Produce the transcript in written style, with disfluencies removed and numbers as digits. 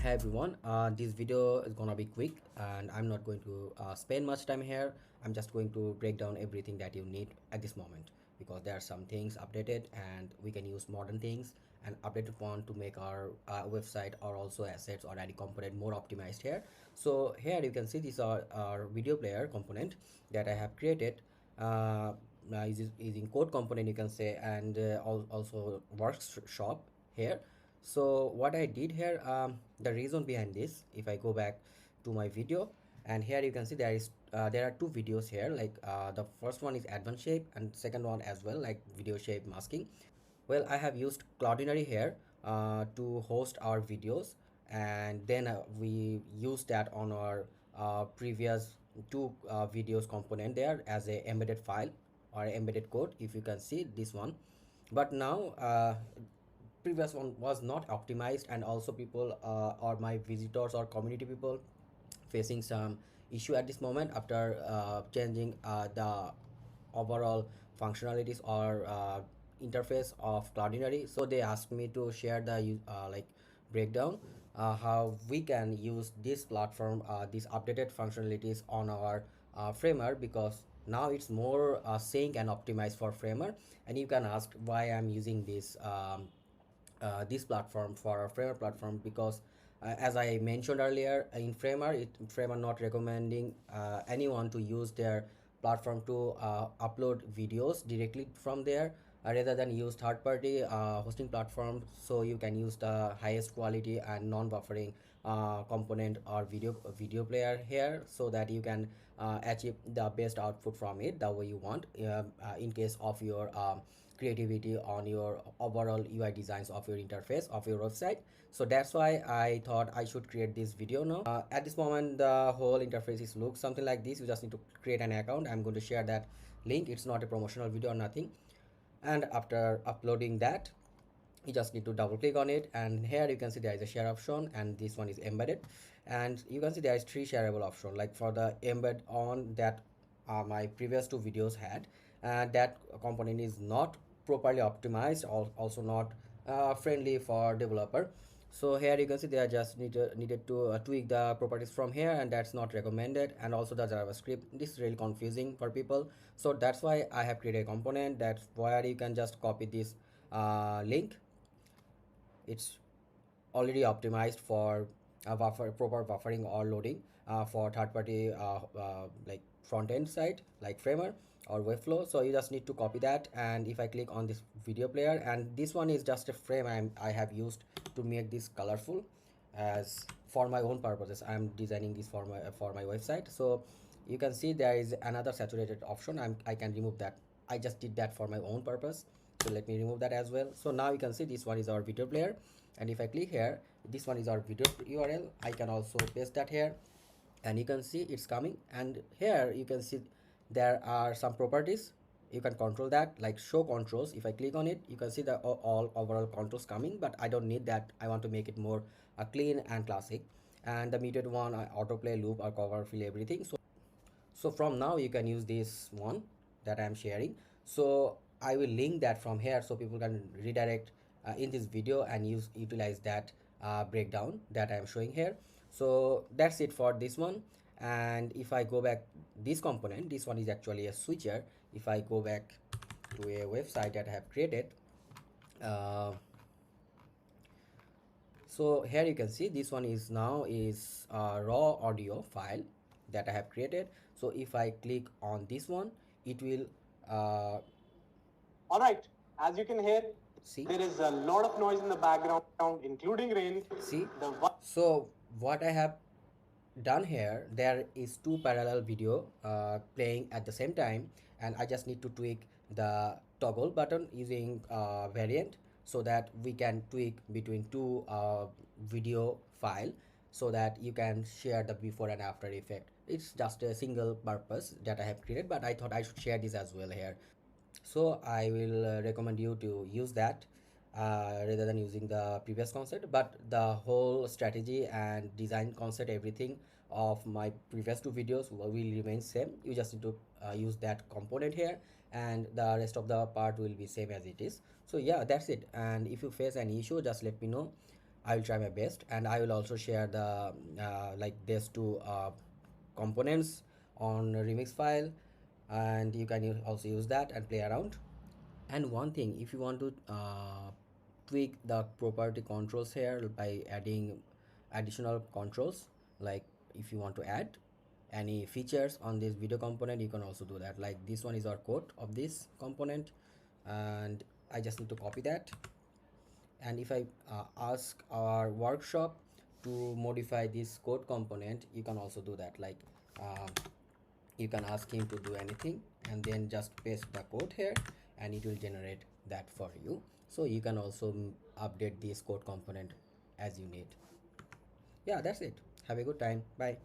Hey everyone, this video is gonna be quick and I'm not going to spend much time here. I'm just going to break down everything that you need at this moment because there are some things updated and we can use modern things and updated one to make our website or also assets or any component more optimized here. So here you can see these are our video player component that I have created using code component you can say, and also workshop here. So what I did here, the reason behind this, if I go back to my video, and here you can see there are two videos here, like the first one is advanced shape and second one as well, like video shape masking. Well, I have used Cloudinary here to host our videos, and then we use that on our previous two videos component there as a embedded file or embedded code, if you can see this one. But now previous one was not optimized, and also people or my visitors or community people facing some issue at this moment after changing the overall functionalities or interface of Cloudinary. So they asked me to share the like breakdown how we can use this platform, these updated functionalities on our framer, because now it's more sync and optimized for framer. And you can ask why I'm using this platform for our framer platform, because as I mentioned earlier, in framer not recommending anyone to use their platform to upload videos directly from there, rather than use third party hosting platforms, so you can use the highest quality and non-buffering component or video player here, so that you can achieve the best output from it the way you want, in case of your creativity on your overall UI designs of your interface of your website. So that's why I thought I should create this video now. At this moment the whole interface is looks something like this. You just need to create an account. I'm going to share that link. It's not a promotional video or nothing. And after uploading that, you just need to double click on it, and here you can see there is a share option, and this one is embedded, and you can see there is three shareable option, like for the embed on that my previous two videos had, and that component is not properly optimized, also not friendly for developer. So here you can see they are just needed to tweak the properties from here, and that's not recommended. And also the JavaScript, this is really confusing for people. So that's why I have created a component that's where you can just copy this link. It's already optimized for proper buffering or loading for third-party like front-end side like Framer or Webflow. So you just need to copy that, and if I click on this video player, and this one is just a frame I have used to make this colorful as for my own purposes. I'm designing this for my website. So you can see there is another saturated option. I can remove that. I just did that for my own purpose, so let me remove that as well. So now you can see this one is our video player, and if I click here, this one is our video URL. I can also paste that here, and you can see it's coming. And here you can see there are some properties. You can control that, like show controls. If I click on it, you can see the all overall controls coming, but I don't need that. I want to make it more clean and classic. And the muted one, autoplay, loop, or cover, fill, everything. So from now you can use this one that I'm sharing. So I will link that from here so people can redirect in this video and utilize that breakdown that I'm showing here. So that's it for this one. And if I go back this component, this one is actually a switcher. If I go back to a website that I have created, uh, so here you can see this one is now is a raw audio file that I have created. So if I click on this one, it will all right, as you can hear, see, there is a lot of noise in the background, including rain. See, so what I have done here, there is two parallel video playing at the same time, and I just need to tweak the toggle button using variant, so that we can tweak between two video file, so that you can share the before and after effect. It's just a single purpose that I have created, but I thought I should share this as well here. So I will recommend you to use that rather than using the previous concept. But the whole strategy and design concept, everything of my previous two videos will remain same. You just need to use that component here, and the rest of the part will be same as it is. So yeah, that's it. And if you face any issue, just let me know. I will try my best, and I will also share the like these two components on a remix file, and you can also use that and play around. And one thing, if you want to tweak the property controls here by adding additional controls, like if you want to add any features on this video component, you can also do that. Like this one is our code of this component, and I just need to copy that. And if I ask our workshop to modify this code component, you can also do that. Like uh, you can ask him to do anything and then just paste the code here, and it will generate that for you. So you can also update this code component as you need. Yeah, that's it. Have a good time. Bye.